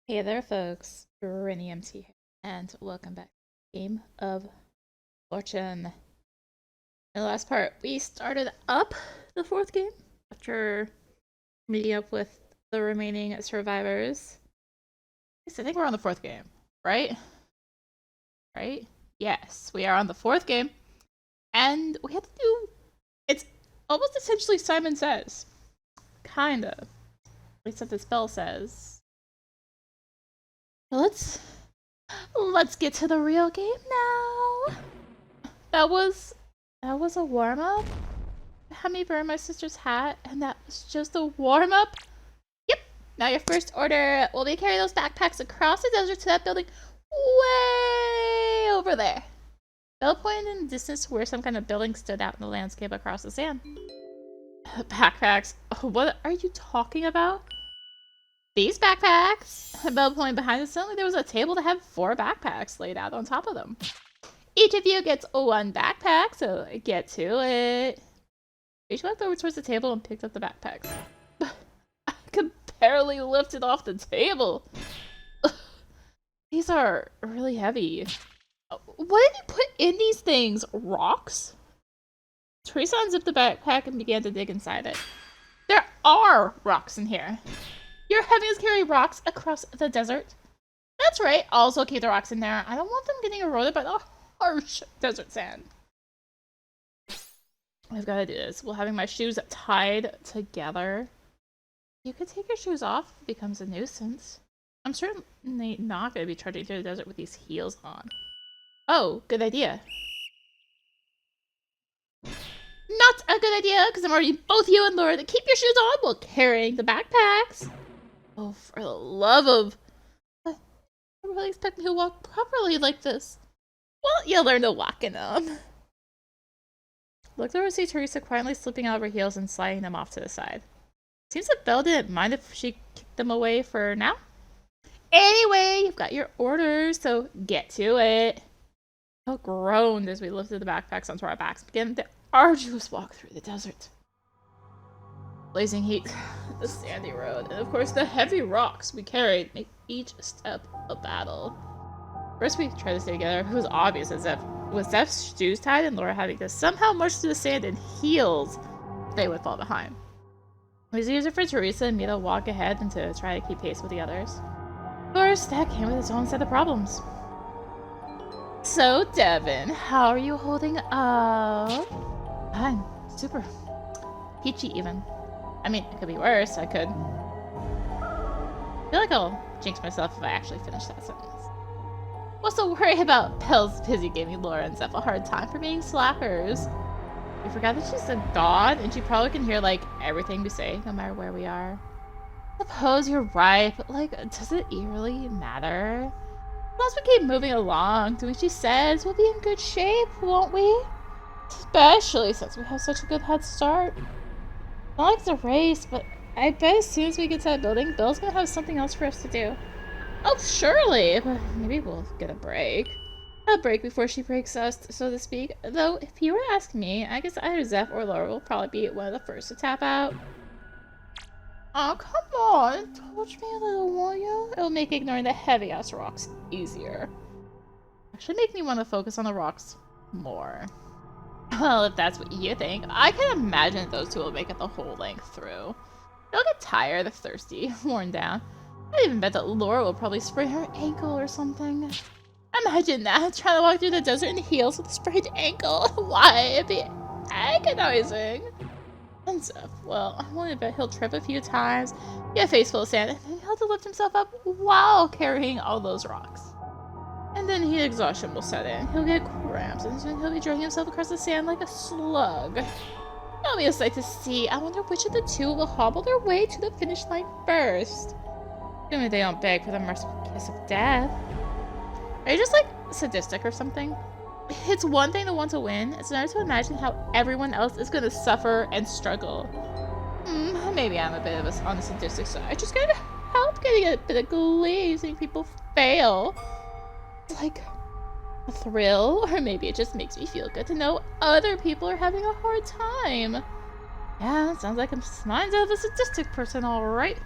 Hey there, folks. Rennie MT here, and welcome back to Game of Fortune. In the last part, we started up the fourth game after meeting up with the remaining survivors. Yes, I think we're on the fourth game, right? Right? Yes, we are on the fourth game, and we have to do. It's almost essentially Simon Says, kinda. At least what the spell says. Let's get to the real game now. That was a warm up. Had me burn my sister's hat, and that was just a warm up. Yep. Now your first order will be carry those backpacks across the desert to that building way over there. Bell pointed in the distance to where some kind of building stood out in the landscape across the sand. Backpacks? What are you talking about? These backpacks! Bell pointed behind us. Suddenly there was a table that had 4 backpacks laid out on top of them. Each of you gets 1 backpack, so get to it. Each walked over towards the table and picked up the backpacks. I could barely lift it off the table. These are really heavy. What did you put in these things? Rocks? Teresa unzipped the backpack and began to dig inside it. There are rocks in here. You're having us carry rocks across the desert? That's right. Also keep the rocks in there. I don't want them getting eroded by the harsh desert sand. I've got to do this. While having my shoes tied together. You could take your shoes off. It becomes a nuisance. I'm certainly not going to be trudging through the desert with these heels on. Oh, good idea. Not a good idea, because I'm already both you and Laura to keep your shoes on while carrying the backpacks. Oh, for the love of... I don't really expect me to walk properly like this. Well, you'll learn to walk in them. Looked over to see Teresa quietly slipping out of her heels and sliding them off to the side. Seems that Belle didn't mind if she kicked them away for now. Anyway, you've got your orders, so get to it. Belle groaned as we lifted the backpacks onto our backs, began the arduous walk through the desert. Blazing heat, the sandy road, and of course the heavy rocks we carried make each step a battle. First we tried to stay together. It was obvious as if with Zeph's shoes tied and Laura having to somehow march through the sand in heels, they would fall behind. It was easier for Teresa and me to walk ahead than to try to keep pace with the others. Of course, that came with its own set of problems. So, Devin, how are you holding up? I'm super peachy even. I mean, it could be worse. I feel like I'll jinx myself if I actually finish that sentence. What's the worry about? Belle's busy giving Laura and Zeph a hard time for being slackers. We forgot that she's a god, and she probably can hear, like, everything we say, no matter where we are. Suppose you're right, but, like, does it really matter? Once we keep moving along, doing what she says, we'll be in good shape, won't we? Especially since we have such a good head start. Not like it's a race, but I bet as soon as we get to that building, Bill's gonna have something else for us to do. Oh, surely! But maybe we'll get a break. A break before she breaks us, so to speak. Though, if you were to ask me, I guess either Zeph or Laura will probably be one of the first to tap out. Oh, come on! Touch me a little, will you? It'll make ignoring the heavy-ass rocks easier. Actually make me want to focus on the rocks more. Well, if that's what you think, I can imagine that those two will make it the whole length through. They'll get tired, they're thirsty, worn down. I even bet that Laura will probably sprain her ankle or something. Imagine that, trying to walk through the desert in heels with a sprained ankle. Why? It'd be agonizing. And Zeph, well, I want to bet he'll trip a few times, get a face full of sand, and then he'll have to lift himself up while carrying all those rocks. And then heat exhaustion will set in. He'll get cramps, and then he'll be dragging himself across the sand like a slug. That'll be a sight to see. I wonder which of the two will hobble their way to the finish line first. Assuming they don't beg for the merciful kiss of death. Are you just, like, sadistic or something? It's one thing to want to win. It's another to imagine how everyone else is going to suffer and struggle. Maybe I'm a bit of on the sadistic side. Just kind of help getting a bit of glee seeing people fail. Like a thrill, or maybe it just makes me feel good to know other people are having a hard time. Yeah, sounds like mine's of a sadistic person, all right.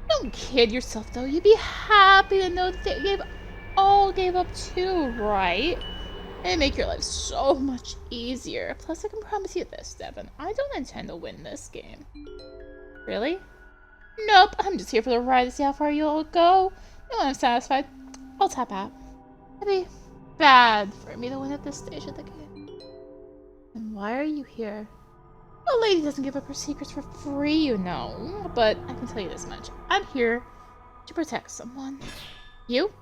Don't kid yourself, though. You'd be happy to know that they all gave up too, right? It'd make your life so much easier. Plus, I can promise you this, Devin. I don't intend to win this game. Really? Nope, I'm just here for the ride to see how far you'll go. And when I'm satisfied, I'll tap out. It'd be bad for me to win at this stage of the game. And why are you here? A lady doesn't give up her secrets for free, you know. But I can tell you this much. I'm here to protect someone. You?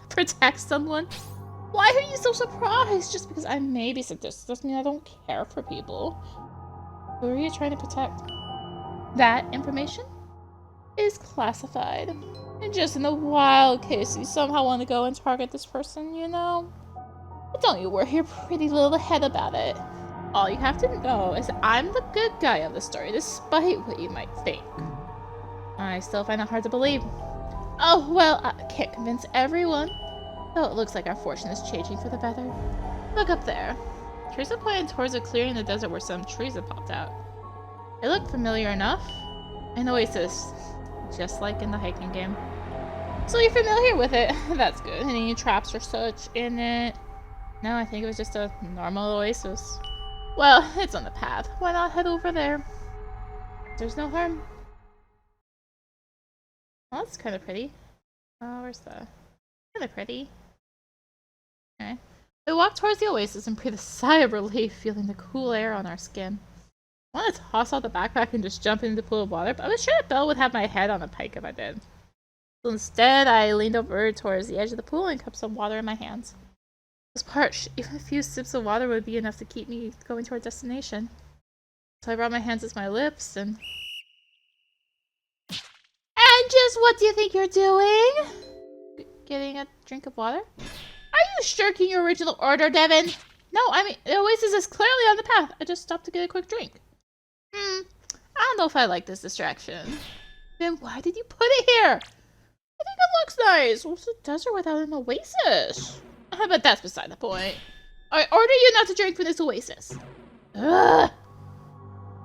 Protect someone? Why are you so surprised? Just because I may be sadistic doesn't mean I don't care for people. Who are you trying to protect? That information is classified. And just in the wild case you somehow want to go and target this person, you know? But don't you worry your pretty little head about it. All you have to know is that I'm the good guy of the story, despite what you might think. I still find it hard to believe. Oh, well, I can't convince everyone. Though it looks like our fortune is changing for the better. Look up there. Teresa pointed towards a clearing in the desert where some trees had popped out. It looked familiar enough. An oasis, just like in the hiking game. So you're familiar with it. That's good. Any traps or such in it? No, I think it was just a normal oasis. Well, it's on the path. Why not head over there? There's no harm. Well, that's kind of pretty. Oh, where's the... Kind of pretty. Okay. We walked towards the oasis and breathed a sigh of relief, feeling the cool air on our skin. I wanted to toss out the backpack and just jump into the pool of water, but I was sure that Belle would have my head on a pike if I did. So instead, I leaned over towards the edge of the pool and cupped some water in my hands. It was parched. Even a few sips of water would be enough to keep me going to our destination. So I brought my hands to my lips and... And just what do you think you're doing? Getting a drink of water? Are you shirking your original order, Devin? No, I mean, the oasis is clearly on the path. I just stopped to get a quick drink. I don't know if I like this distraction. Then why did you put it here? I think it looks nice. What's a desert without an oasis? But that's beside the point. I order you not to drink from this oasis. Ugh.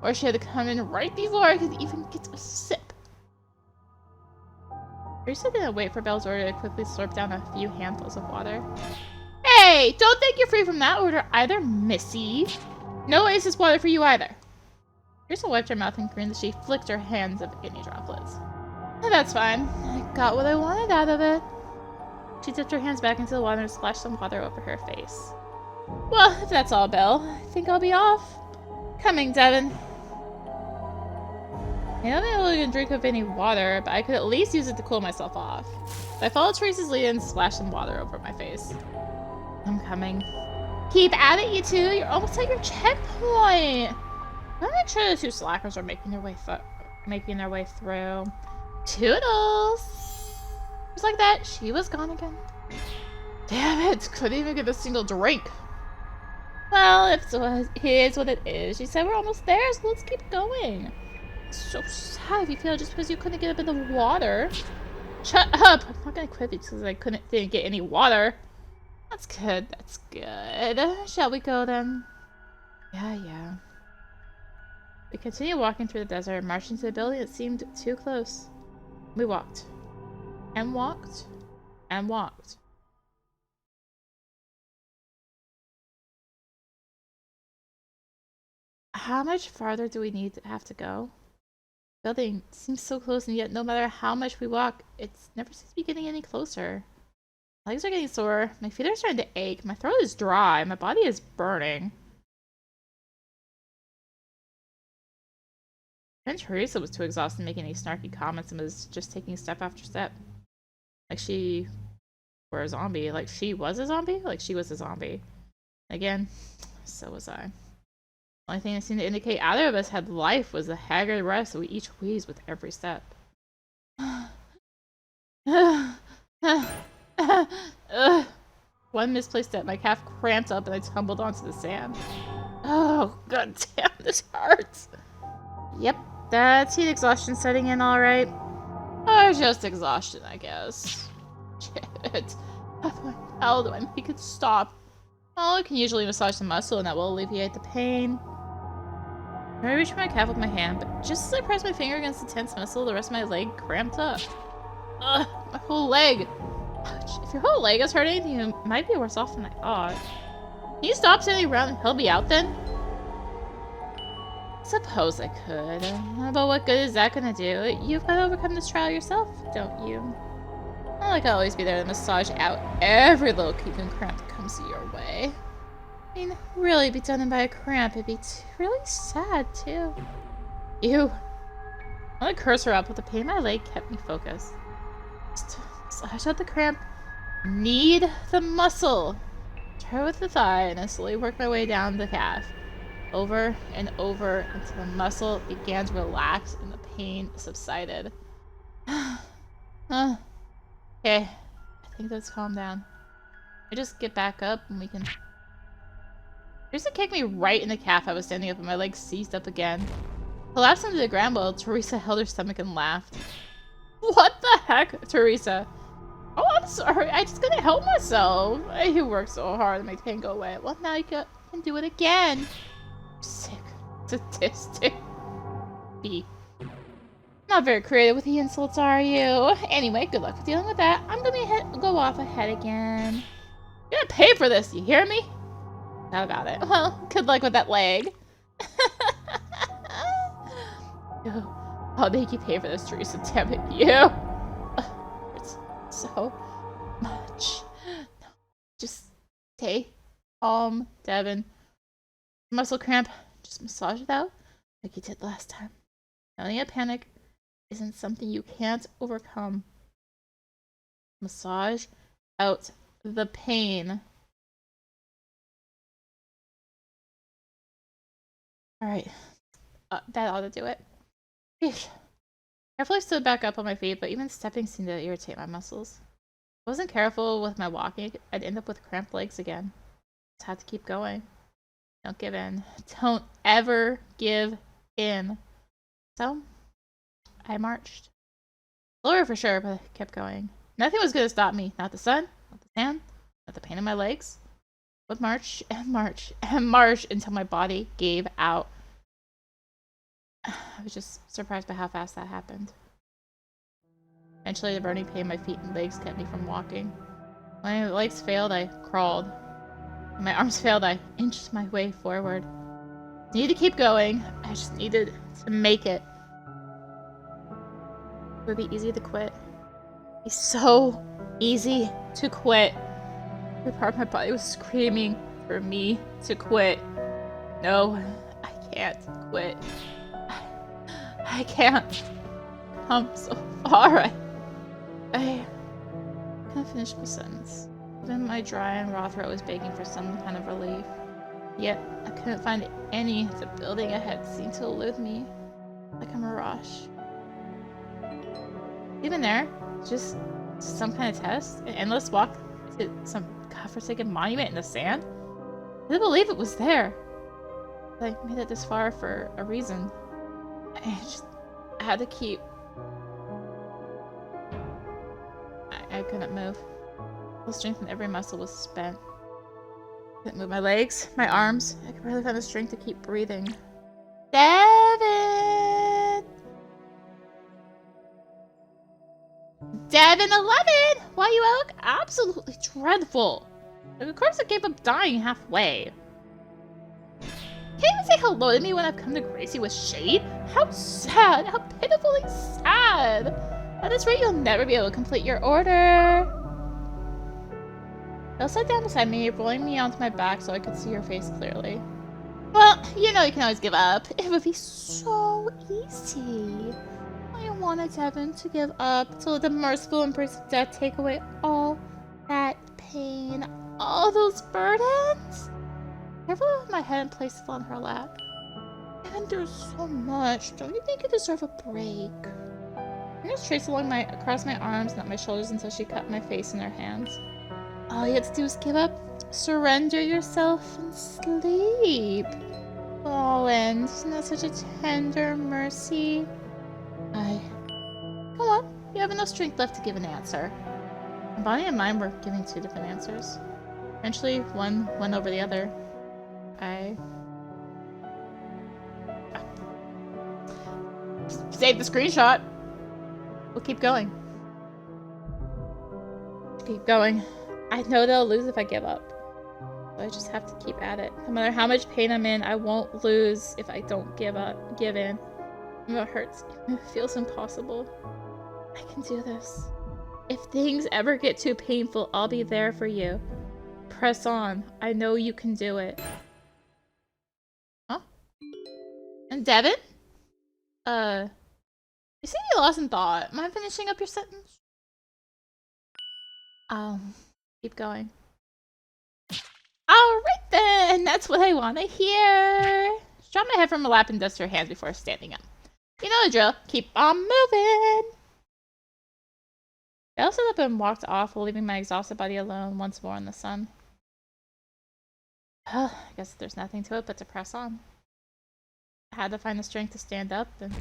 Or she had to come in right before I could even get a sip. Teresa didn't wait for Belle's order to quickly slurp down a few handfuls of water. Hey, don't think you're free from that order either, missy. No oasis water for you either. Teresa wiped her mouth and grinned as she flicked her hands of any droplets. That's fine. I got what I wanted out of it. She dipped her hands back into the water and splashed some water over her face. Well, if that's all, Belle, I think I'll be off. Coming, Devin. I don't think I can drink of any water, but I could at least use it to cool myself off. So I followed Teresa's lead and splashed some water over my face. I'm coming. Keep at it, you two. You're almost at your checkpoint. I'm make sure the two slackers are making their way through. Toodles. Just like that, she was gone again. Damn it! Couldn't even get a single drink. Well, if it is what it is, she said we're almost there, so let's keep going. So sad if you feel just because you couldn't get up in the water. Shut up! I'm not gonna quit because I didn't get any water. That's good, that's good. Shall we go then? Yeah. We continued walking through the desert and marched into the building that seemed too close. We walked. And walked. And walked. How much farther do we have to go? Building seems so close, and yet no matter how much we walk, it never seems to be getting any closer. My legs are getting sore, my feet are starting to ache, my throat is dry, my body is burning. And Teresa was too exhausted making any snarky comments and was just taking step after step. Like she were a zombie. Like she was a zombie? Like she was a zombie. Again, so was I. The only thing that seemed to indicate either of us had life was the haggard rest that we each wheezed with every step. One misplaced step, my calf cramped up and I tumbled onto the sand. Oh, god damn, this hurts. Yep, that's heat exhaustion setting in alright. Or just exhaustion, I guess. Shit. How the hell do I make it stop? Well, I can usually massage the muscle and that will alleviate the pain. I reached for my calf with my hand, but just as I pressed my finger against the tense muscle, the rest of my leg cramped up. Ugh, my whole leg. Ouch. If your whole leg is hurting, you might be worse off than I thought. Can you stop standing around and help me out then? Suppose I could. But what good is that gonna do? You've got to overcome this trial yourself, don't you? Not like I'll always be there to massage out every little kink and cramp that comes your way. I mean, really be done in by a cramp, it'd be really sad, too. Ew. I want to curse her up, but the pain in my leg kept me focused. Just slash out the cramp. Knead the muscle. Start with the thigh, and I slowly work my way down the calf. Over and over until the muscle began to relax and the pain subsided. Okay, I think that's calmed down. I just get back up and we can... Teresa kicked me right in the calf. I was standing up and my legs seized up again. Collapsed into the ground while Teresa held her stomach and laughed. What the heck, Teresa? Oh, I'm sorry. I just couldn't help myself. You worked so hard to make the pain go away. Well, now you can do it again. Sick. Sadistic. B. Not very creative with the insults, are you? Anyway, good luck with dealing with that. I'm gonna go off ahead again. You're gonna pay for this, you hear me? How about it? Well, good luck with that leg. I'll make you pay for this, Teresa. Damn it, you. It's so much. No, just stay calm, Devin. Muscle cramp, just massage it out like you did last time. Don't get panic. Isn't something you can't overcome. Massage out the pain. Alright. That ought to do it. Carefully stood back up on my feet, but even stepping seemed to irritate my muscles. If I wasn't careful with my walking, I'd end up with cramped legs again. Just had to keep going. Don't give in. Don't ever give in. So, I marched. Slower for sure, but I kept going. Nothing was going to stop me. Not the sun, not the sand, not the pain in my legs. I would march and march and march until my body gave out. I was just surprised by how fast that happened. Eventually, the burning pain in my feet and legs kept me from walking. When my legs failed, I crawled. When my arms failed, I inched my way forward. I needed to keep going. I just needed to make it. It would be easy to quit. It'd be so easy to quit. Every part of my body was screaming for me to quit. No, I can't quit. I can't. Come so far. I can't finish my sentence. Even my dry and raw throat was begging for some kind of relief. Yet, I couldn't find any. The building ahead seemed to elude me like a mirage. Even there, just some kind of test? An endless walk to some godforsaken monument in the sand? I couldn't believe it was there. I made it this far for a reason. I had to keep... I couldn't move. The strength in every muscle was spent. I couldn't move my legs, my arms. I could barely find the strength to keep breathing. Devin! Devin 11! Why you look absolutely dreadful. Of course I gave up dying halfway. Can't even say hello to me when I've come to grace you with shade? How sad! How pitifully sad! At this rate, you'll never be able to complete your order. Elle sat down beside me, rolling me onto my back so I could see her face clearly. Well, you know you can always give up. It would be so easy. I wanted Devin to give up, to let the merciful embrace of death take away all that pain, all those burdens. Carefully lift my head and place it on her lap. Devin, there's so much. Don't you think you deserve a break? Fingers traced across my arms, not my shoulders, until she cupped my face in her hands. All you have to do is give up, surrender yourself, and sleep. Oh, and isn't that such a tender mercy? Come on, you have enough strength left to give an answer. My body and mind were giving two different answers. Eventually, one went over the other. save the screenshot. We'll keep going. Keep going. I know they'll lose if I give up. So I just have to keep at it. No matter how much pain I'm in, I won't lose if I don't give in. Even though it hurts. Even if it feels impossible. I can do this. If things ever get too painful, I'll be there for you. Press on. I know you can do it. Huh? And Devin? You seem to be lost in thought. Am I finishing up your sentence? Keep going. Alright then, that's what I want to hear. Drop my head from my lap and dust her hands before standing up. You know the drill. Keep on moving. I stood up and walked off, leaving my exhausted body alone once more in the sun. I guess there's nothing to it but to press on. I had to find the strength to stand up and...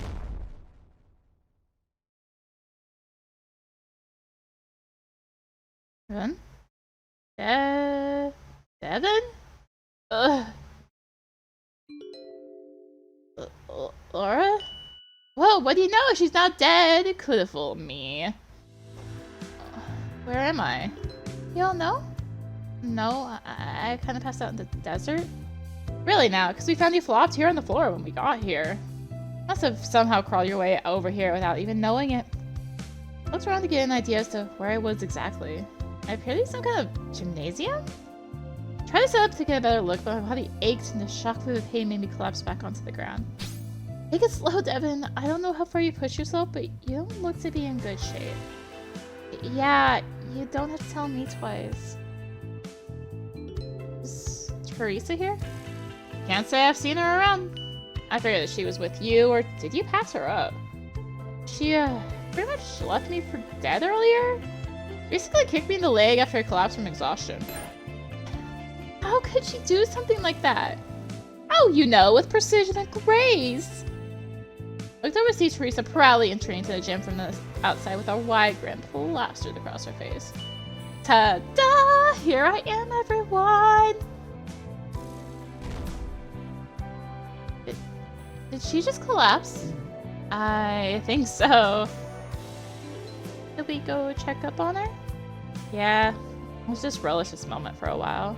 Devin? Devin? Ugh. Laura? Whoa, what do you know? She's not dead. It could have fooled me. Where am I? You don't know? No, I kind of passed out in the desert. Really now, because we found you flopped here on the floor when we got here. Must have somehow crawled your way over here without even knowing it. Looked around to get an idea as to where I was exactly. I appeared to be some kind of gymnasium? Tried to set up to get a better look, but my body ached and the shock through the pain made me collapse back onto the ground. Take it slow, Devin. I don't know how far you push yourself, but you don't look to be in good shape. Yeah, you don't have to tell me twice. Is Teresa here? Can't say I've seen her around. I figured that she was with you, or did you pass her up? She, pretty much left me for dead earlier? Basically kicked me in the leg after I collapsed from exhaustion. How could she do something like that? Oh, you know, with precision and grace! Looked over to see Teresa proudly entering into the gym from the outside with a wide grin plastered across her face. Ta-da! Here I am, everyone! Did she just collapse? I think so. Did we go check up on her? Yeah, let's just relish this moment for a while.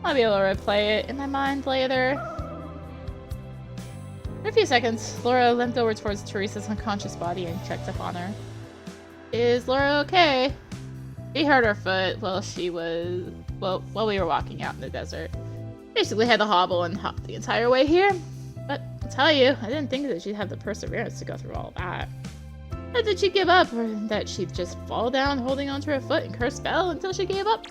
I'll be able to replay it in my mind later. For a few seconds, Laura limped over towards Teresa's unconscious body and checked up on her. Is Laura okay? She hurt her foot while while we were walking out in the desert. Basically had to hobble and hop the entire way here. But I'll tell you, I didn't think that she'd have the perseverance to go through all that. Not that she'd give up, or that she'd just fall down holding onto her foot and curse spell until she gave up.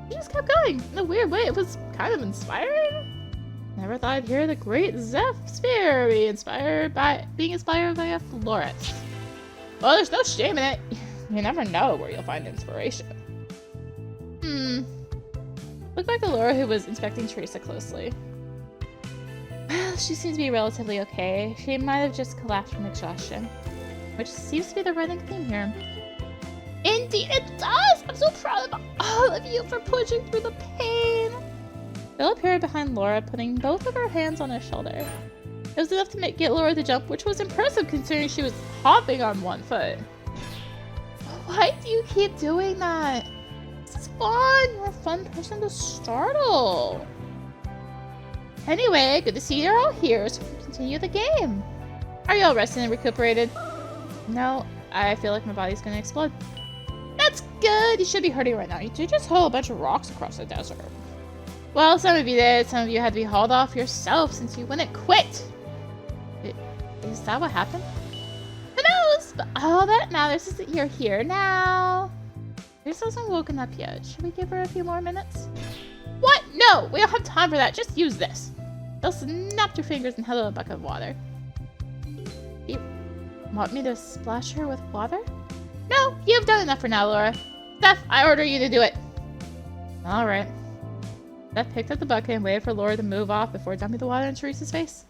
She just kept going. In a weird way, it was kind of inspiring. Never thought I'd hear the great Zeph Spear being inspired by a florist. Well, there's no shame in it. You never know where you'll find inspiration. Look back at Laura, who was inspecting Teresa closely. Well, she seems to be relatively okay. She might have just collapsed from exhaustion, which seems to be the running theme here. Indeed it does! I'm so proud of all of you for pushing through the pain! Bill appeared behind Laura, putting both of her hands on her shoulder. It was enough to get Laura to jump, which was impressive considering she was hopping on one foot. Why do you keep doing that? This is fun! You're a fun person to startle! Anyway, good to see you're all here, so we can continue the game. Are you all rested and recuperated? No, I feel like my body's gonna explode. That's good! You should be hurting right now. You did just haul a bunch of rocks across the desert. Well, some of you did. Some of you had to be hauled off yourself since you wouldn't quit. Is that what happened? Who knows? But all that matters is that you're here now. Teresa hasn't woken up yet. Should we give her a few more minutes? What? No! We don't have time for that. Just use this. Bill snapped her fingers and held out a bucket of water. You want me to splash her with water? No, you've done enough for now, Laura. Steph, I order you to do it. Alright. Steph picked up the bucket and waited for Laura to move off before dumping the water in Teresa's face.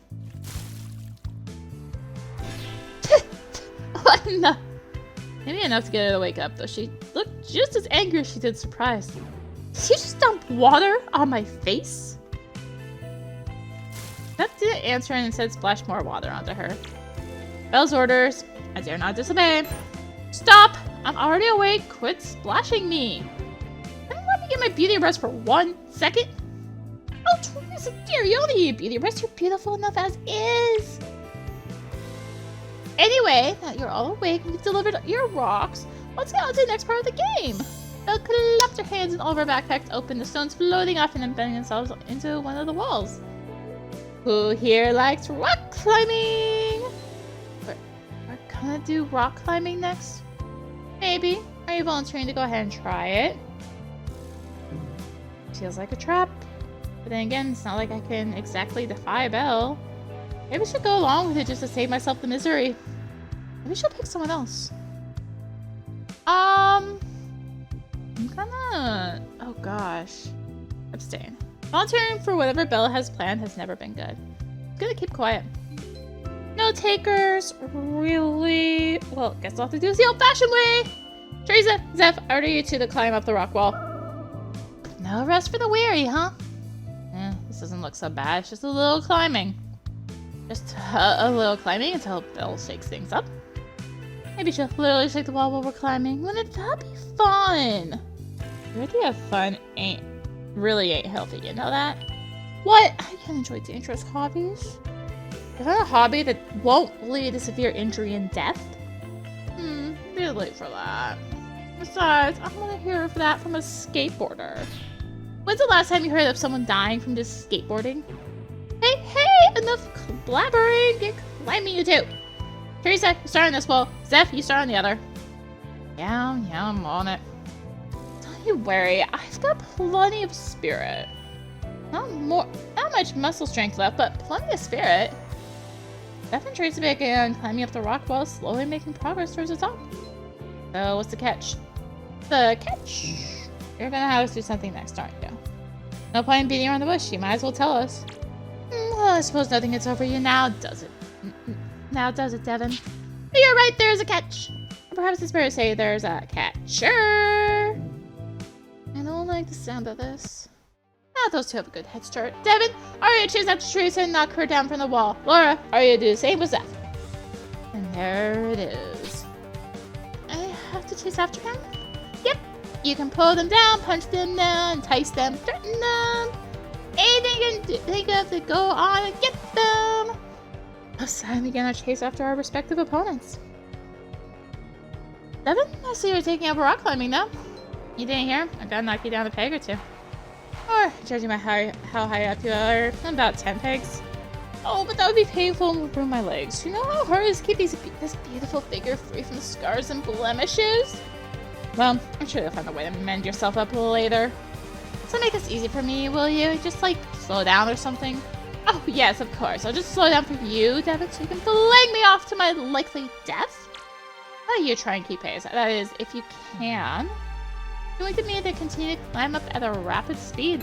What enough? Maybe enough to get her to wake up, though she looked just as angry as she did surprised. Did you just dump water on my face? Steph didn't answer and instead splashed more water onto her. Belle's orders. I dare not disobey. Stop! I'm already awake. Quit splashing me. Can you let me get my beauty rest for 1 second? Oh, Teresa, dear, you don't need a beauty rest. You're beautiful enough as is. Anyway, now you're all awake and you've delivered your rocks, let's get on to the next part of the game. Belle clapped her hands and all of her backpacks open, the stones floating off and embedding themselves into one of the walls. Who here likes rock climbing? We're gonna do rock climbing next? Maybe. Are you volunteering to go ahead and try it? Feels like a trap. But then again, it's not like I can exactly defy Belle. Maybe I should go along with it just to save myself the misery. Maybe she'll pick someone else. I'm gonna... Oh gosh. Abstain. Volunteering for whatever Belle has planned has never been good. I'm gonna keep quiet. No takers. Really? Well, guess I'll have to do this the old-fashioned way. Teresa, Zeph, I order you two to climb up the rock wall. No rest for the weary, huh? This doesn't look so bad. It's just a little climbing. Just a little climbing until Belle shakes things up. Maybe she'll literally shake the wall while we're climbing. Wouldn't that be fun? The idea of fun really ain't healthy, you know that? What? I can enjoy dangerous hobbies. Is that a hobby that won't lead to severe injury and death? Really late for that. Besides, I want to hear that from a skateboarder. When's the last time you heard of someone dying from just skateboarding? Hey, enough blabbering! Get climbing, you two! Teresa, you start on this wall. Zeph, you start on the other. Yeah, I'm on it. Don't you worry, I've got plenty of spirit. Not much muscle strength left, but plenty of spirit. Zeph and Teresa began climbing up the rock wall, slowly making progress towards the top. So, what's the catch? The catch? You're gonna have us do something next, aren't you? No point in beating around the bush. You might as well tell us. Well, I suppose nothing gets over you now, does it? Now does it, Devin? But you're right, there's a catch. Or perhaps it's better to say there's a catcher. I don't like the sound of this. Those two have a good head start. Devin, are you to chase after Teresa and knock her down from the wall? Laura, are you to do the same with Zeph? And there it is. I have to chase after him? Yep. You can pull them down, punch them down, entice them, threaten them. Anything you can think of to go on and get them. Let's begin our chase after our respective opponents. Devin, I see you're taking up rock climbing now. You didn't hear? I gotta knock you down a peg or two. Or, judging by how high up you are, about 10 pegs. Oh, but that would be painful and would ruin my legs. You know how hard it is to keep this beautiful figure free from scars and blemishes? Well, I'm sure you'll find a way to mend yourself up later. So make this easy for me, will you? Just, slow down or something? Oh, yes, of course. I'll just slow down for you, Devin, so you can fling me off to my likely death. How about you try and keep pace? That is, if you can. You want me to continue to climb up at a rapid speed.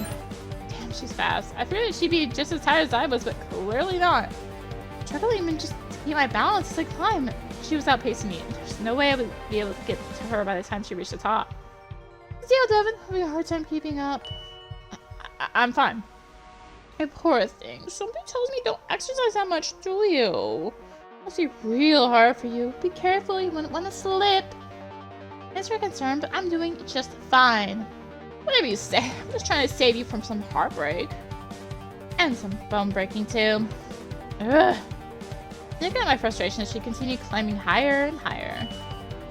Damn, she's fast. I figured she'd be just as tired as I was, but clearly not. I'm struggling even just to keep my balance as I climb. She was outpacing me. There's no way I would be able to get to her by the time she reached the top. Still, Devin, having a hard time keeping up. I'm fine. My poor thing. Something tells me don't exercise that much, do you? Must be real hard for you. Be careful, you wouldn't want to slip. Thanks for concern, but I'm doing just fine. Whatever you say, I'm just trying to save you from some heartbreak. And some bone breaking too. Ugh. Look at my frustration as she continued climbing higher and higher.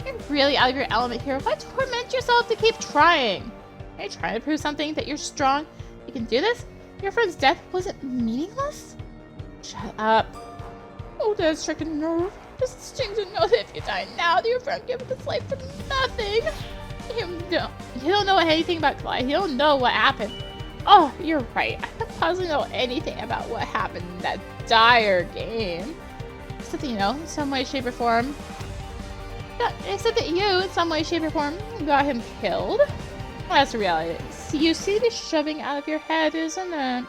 You're really out of your element here. Why torment yourself to keep trying? Are you trying to prove something that you're strong? You can do this? Your friend's death wasn't meaningless? Shut up. Oh, that stricken nerve. Just stings to know that if you die now, that your friend gave up his life for nothing. You don't know anything about Clyde. You don't know what happened. Oh, you're right. I don't possibly know anything about what happened in that dire game. Except that, in some way, shape, or form. Except that you, in some way, shape, or form, got him killed. Well, that's the reality. You see this shoving out of your head, isn't it?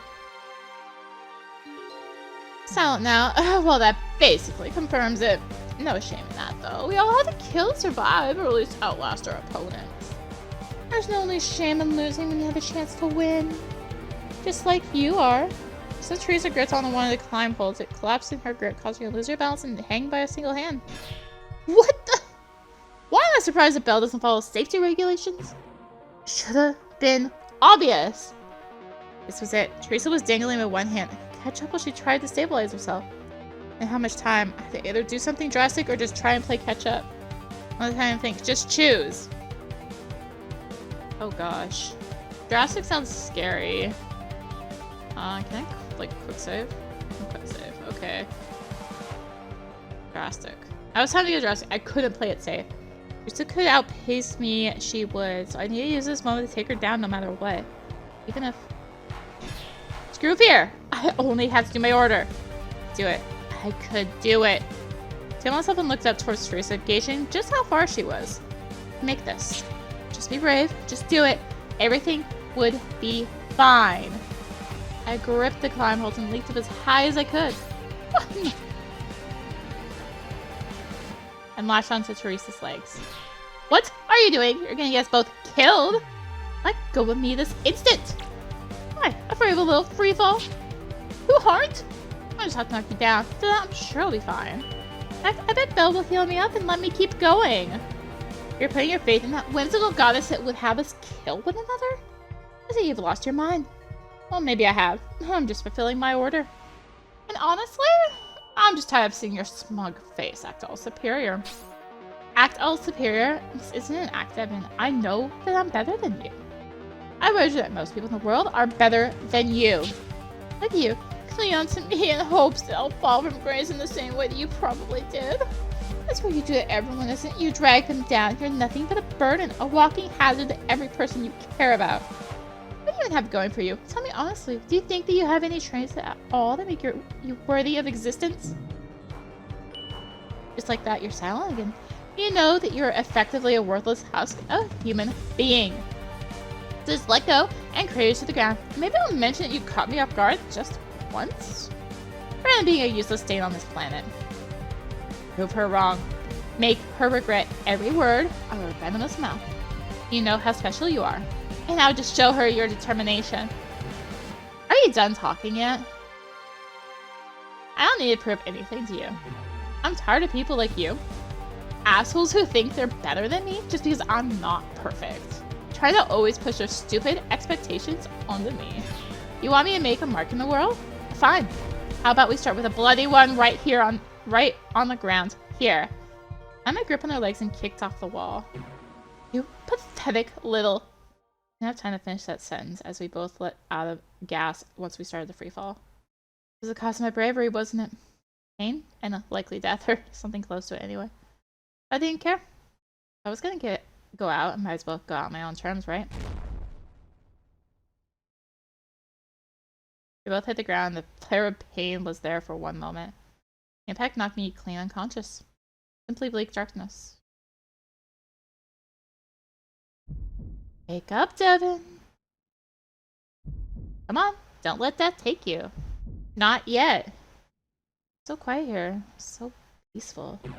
Silent now. Well, that basically confirms it. No shame in that, though. We all have to kill to survive, or at least outlast our opponents. There's no only shame in losing when you have a chance to win. Just like you are. So Teresa grits on the one of the climb holds. It collapsed in her grip, causing her to lose her balance and hang by a single hand. What the? Why am I surprised that Belle doesn't follow safety regulations? Should have been obvious. This was it. Teresa was dangling with one hand. I could catch up while she tried to stabilize herself. And how much time? I had to either do something drastic or just try and play catch up. Another time I think, just choose. Oh gosh. Drastic sounds scary. Can I like quick save? Quick save, okay. Drastic. I was trying to get drastic. I couldn't play it safe. If she could outpace me, she would. So I need to use this moment to take her down no matter what. Even if... Screw fear! I only had to do my order. Do it. I could do it. I told myself and looked up towards Teresa, gauging just how far she was. Make this. Just be brave. Just do it. Everything would be fine. I gripped the climb hold and leaped up as high as I could. And latched onto Teresa's legs. What are you doing? You're gonna get us both killed. Let go of me this instant. Why? Afraid of a little free fall? Who aren't? I just have to knock you down. After that, I'm sure I'll be fine. I bet Belle will heal me up and let me keep going. You're putting your faith in that whimsical goddess that would have us kill one another? I think you've lost your mind. Well, maybe I have. I'm just fulfilling my order. And honestly, I'm just tired of seeing your smug face act all superior. Act all superior? This isn't an act, Evan. I know that I'm better than you. I wager that most people in the world are better than you. But you cling on to me in hopes that I'll fall from grace in the same way that you probably did. That's what you do to everyone, isn't it? You drag them down. You're nothing but a burden, a walking hazard to every person you care about. What do you even have going for you? Tell me honestly, do you think that you have any traits at all that make you worthy of existence? Just like that, you're silent again. You know that you're effectively a worthless husk of a human being. Just let go and crater to the ground. Maybe I'll mention that you caught me off guard just once? Rather than being a useless stain on this planet. Prove her wrong. Make her regret every word of her venomous mouth. You know how special you are. And now just show her your determination. Are you done talking yet? I don't need to prove anything to you. I'm tired of people like you. Assholes who think they're better than me just because I'm not perfect. Try to always push your stupid expectations onto me. You want me to make a mark in the world? Fine. How about we start with a bloody one right on the ground. Here. I my grip on her legs and kicked off the wall. You pathetic little... I didn't have time to finish that sentence as we both let out of gas once we started the free fall. It was the cost of my bravery, wasn't it? Pain and a likely death, or something close to it anyway. I didn't care. If I was gonna go out, I might as well go out on my own terms, right? We both hit the ground. The flare of pain was there for one moment. The impact knocked me clean unconscious. Simply bleak darkness. Wake up, Devin. Come on, don't let that take you. Not yet. So quiet here. So peaceful. Well,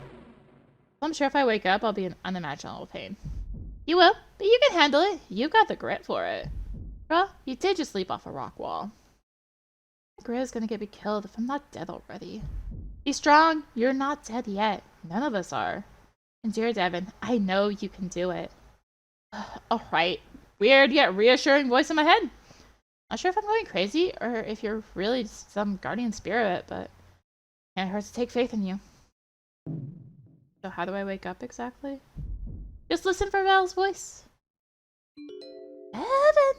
I'm sure if I wake up, I'll be in unimaginable pain. You will, but you can handle it. You got the grit for it. Well, you did just leap off a rock wall. Grit is gonna get me killed if I'm not dead already. Be strong. You're not dead yet. None of us are. And dear Devin, I know you can do it. Alright. Weird yet reassuring voice in my head. Not sure if I'm going crazy or if you're really just some guardian spirit, but can't hurt to take faith in you. So how do I wake up exactly? Just listen for Belle's voice. Devin!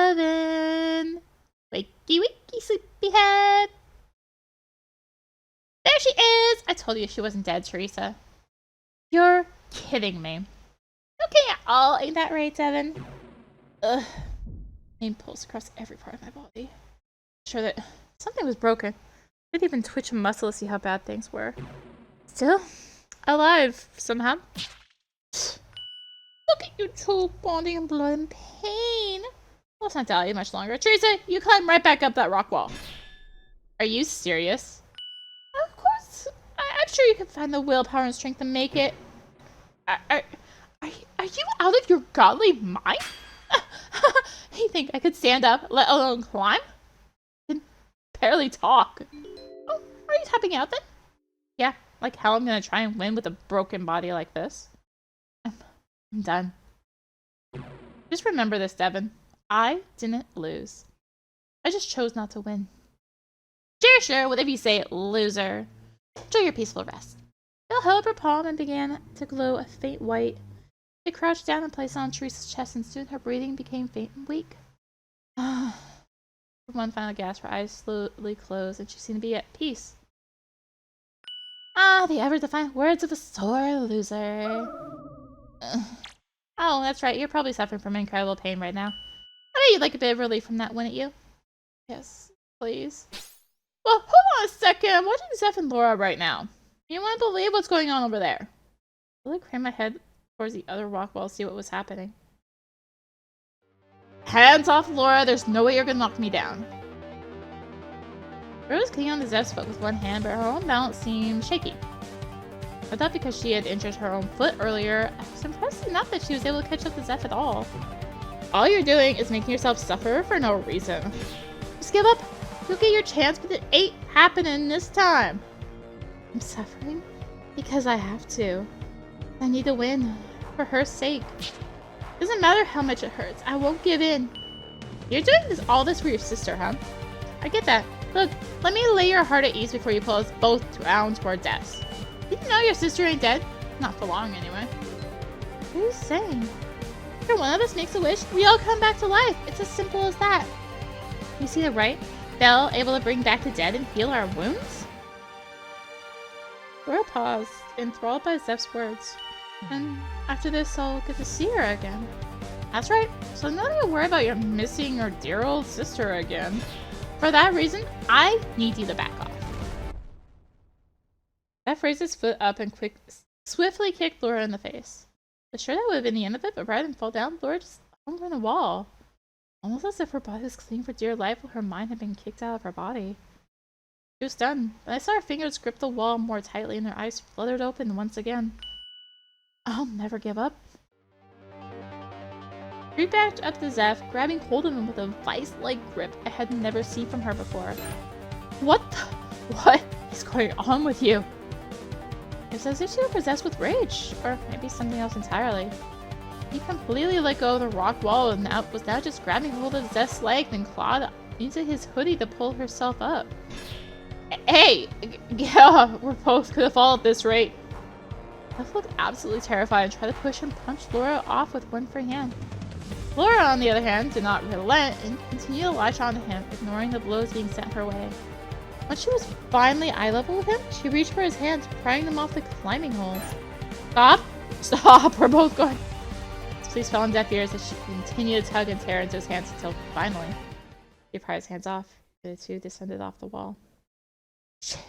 Devin! Wakey wakey sleepyhead! There she is! I told you she wasn't dead, Teresa. You're kidding me. Okay, all ain't that right, Devin? Ugh. Pain pulsed across every part of my body. Sure that something was broken. I didn't even twitch a muscle to see how bad things were. Still alive, somehow. Look at you two bonding in blood and pain. Let's not dally much longer. Teresa, you climb right back up that rock wall. Are you serious? Of course. I'm sure you can find the willpower and strength to make it. Are you out of your godly mind? You think I could stand up, let alone climb? barely talk. Oh, are you tapping out then? Yeah, like how I'm gonna try and win with a broken body like this. I'm done. Just remember this, Devin. I didn't lose. I just chose not to win. Sure, whatever you say, loser. Enjoy your peaceful rest. Bill held up her palm and began to glow a faint white. She crouched down and placed it on Teresa's chest, and soon her breathing became faint and weak. For one final gasp, her eyes slowly closed, and she seemed to be at peace. Ah, the ever-defined words of a sore loser. Oh, that's right. You're probably suffering from incredible pain right now. I bet you'd like a bit of relief from that, wouldn't you? Yes, please. Well, hold on a second. I'm watching Zeph and Laura right now. You won't believe what's going on over there. I really crammed my head towards the other rock wall to see what was happening. Hands off, Laura. There's no way you're gonna knock me down. Laura was clinging on to Zeph's foot with one hand, but her own balance seemed shaky. I thought because she had injured her own foot earlier, I was impressed enough that she was able to catch up to Zeph at all. All you're doing is making yourself suffer for no reason. Just give up. You'll get your chance, but it ain't happening this time. I'm suffering because I have to. I need to win. For her sake. Doesn't matter how much it hurts. I won't give in. You're doing all this for your sister, huh? I get that. Look, let me lay your heart at ease before you pull us both down to our deaths. Did you know your sister ain't dead? Not for long, anyway. What are you saying? After one of us makes a wish, we all come back to life. It's as simple as that. You see it, right? Belle able to bring back the dead and heal our wounds? Laura paused, enthralled by Zeph's words. And after this, I'll get to see her again. That's right. So none of you worry about your missing or dear old sister again. For that reason, I need you to back off. Zeph raised his foot up and swiftly kicked Laura in the face. Sure that would have been the end of it, but rather than fall down, Laura just hung on the wall. Almost as if her body was clinging for dear life while her mind had been kicked out of her body. She was stunned, but I saw her fingers grip the wall more tightly and her eyes fluttered open once again. I'll never give up. She backed up to Zeph, grabbing hold of him with a vice-like grip I had never seen from her before. What is going on with you? It's as if she were possessed with rage, or maybe something else entirely. He completely let go of the rock wall and was now just grabbing hold of Zeph's leg and clawed into his hoodie to pull herself up. Hey! Yeah, we're both gonna fall at this rate. Zeph looked absolutely terrified and tried to push and punch Laura off with one free hand. Laura, on the other hand, did not relent and continued to latch onto him, ignoring the blows being sent her way. When she was finally eye level with him, she reached for his hands, prying them off the climbing holes. Stop! Stop! We're both going. His pleas fell on deaf ears as she continued to tug and tear into his hands until finally he pried his hands off. The two descended off the wall. Shit.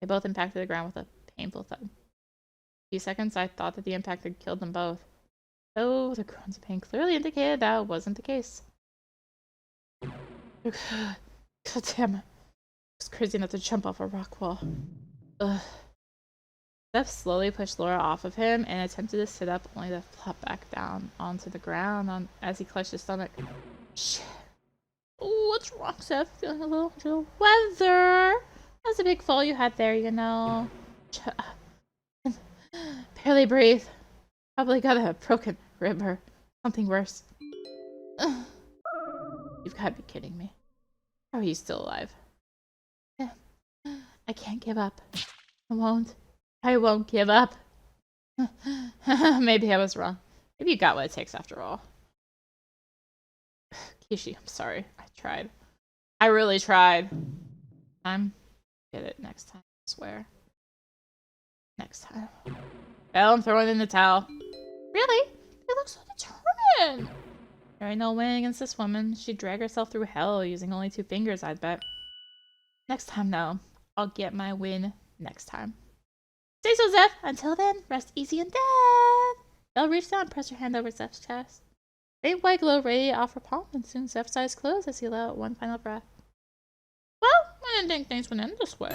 They both impacted the ground with a painful thud. A few seconds, I thought that the impact had killed them both. Though the groans of pain clearly indicated that wasn't the case. God damn it. I was crazy enough to jump off a rock wall. Ugh. Zeph slowly pushed Laura off of him and attempted to sit up, only to flop back down onto the ground as he clutched his stomach. Shit. Ooh, what's wrong, Zeph? Feeling a little weather. That was a big fall you had there, you know. Barely breathe. Probably got a broken rib or something worse. Ugh. You've got to be kidding me. How are you still alive? I can't give up. I won't give up. Maybe I was wrong. Maybe you got what it takes after all. Kishi, I'm sorry. I tried. I really tried. Get it next time, I swear. Next time. Well, I'm throwing in the towel. Really? You look so determined. There ain't no winning against this woman. She'd drag herself through hell using only 2 fingers, I'd bet. Next time, though. I'll get my win next time. Stay so, Zeph. Until then, rest easy in death. Belle reached out and pressed her hand over Zeph's chest. Faint white glow radiated off her palm, and soon Zeph's eyes closed as he let out one final breath. Well, I didn't think things would end this way.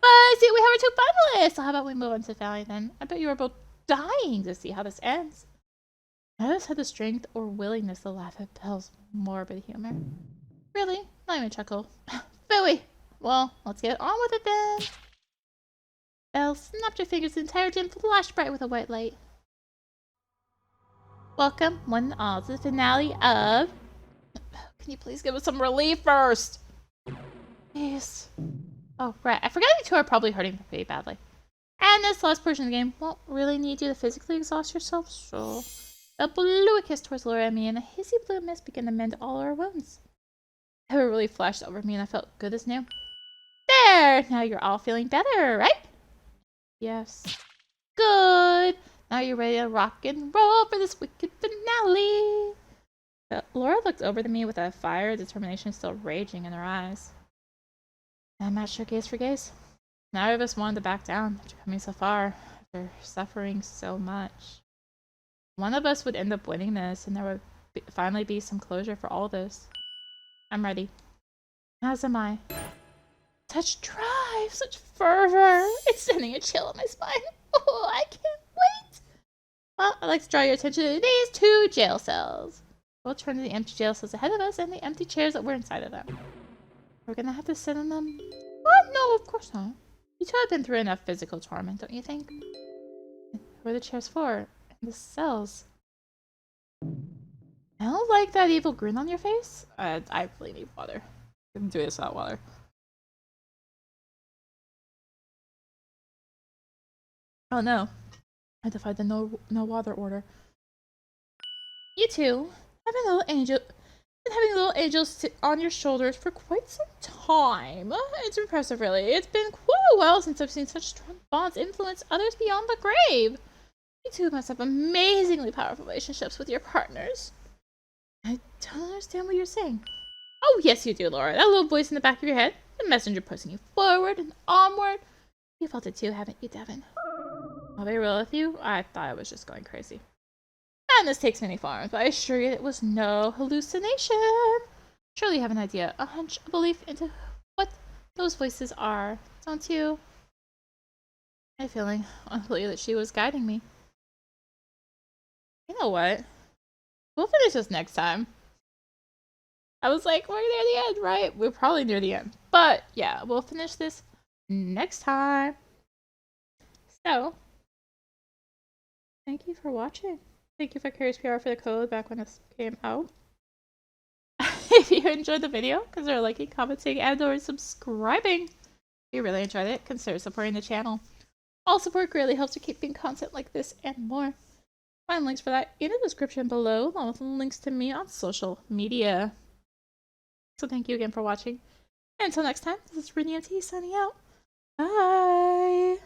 But I see we have our 2 finalists. So how about we move on to the finale then? I bet you are both dying to see how this ends. None of us had the strength or willingness to laugh at Belle's morbid humor. Really? Not even chuckle. Phooey! Well, let's get on with it then. Belle snapped her fingers. The entire gym flashed bright with a white light. Welcome, one and all, to the finale of... Can you please give us some relief first? Please. Oh, right. I forgot you two are probably hurting pretty badly. And this last portion of the game won't really need you to physically exhaust yourself, so... Belle blew a kiss towards Laura and me, and a hissy blue mist began to mend all our wounds. It really flashed over me, and I felt good as new. There! Now you're all feeling better, right? Yes. Good! Now you're ready to rock and roll for this wicked finale! Laura looked over to me with a fire of determination still raging in her eyes. I matched her gaze for gaze. Neither of us wanted to back down after coming so far, after suffering so much. One of us would end up winning this, and there would finally be some closure for all this. I'm ready. As am I. Such drive, such fervor. It's sending a chill up my spine. Oh, I can't wait. Well, I'd like to draw your attention to these 2 jail cells. We'll turn to the empty jail cells ahead of us and the empty chairs that were inside of them. We're gonna have to sit in them. What? No, of course not. You two have been through enough physical torment, don't you think? Who are the chairs for? And the cells. I don't like that evil grin on your face. I really need water. I can do this without water. Oh no. I defied the no water order. You two have been having little angels sit on your shoulders for quite some time. It's impressive, really. It's been quite a while since I've seen such strong bonds influence others beyond the grave. You two must have amazingly powerful relationships with your partners. I don't understand what you're saying. Oh, yes you do, Laura. That little voice in the back of your head. The messenger pushing you forward and onward. You felt it too, haven't you, Devin? I'll be real with you. I thought I was just going crazy. And this takes many forms, but I assure you it was no hallucination. Surely you have an idea, a hunch, a belief into what those voices are, don't you? I have a feeling, honestly, that she was guiding me. You know what? We'll finish this next time. I was like, we're near the end, right? We're probably near the end. But yeah, we'll finish this next time. So, thank you for watching. Thank you, Vicarious PR, for the code back when this came out. If you enjoyed the video, consider liking, commenting, and or subscribing. If you really enjoyed it, consider supporting the channel. All support greatly helps to keep making content like this and more. Find links for that in the description below, along with links to me on social media. So thank you again for watching. And until next time, this is Renee T signing out. Bye!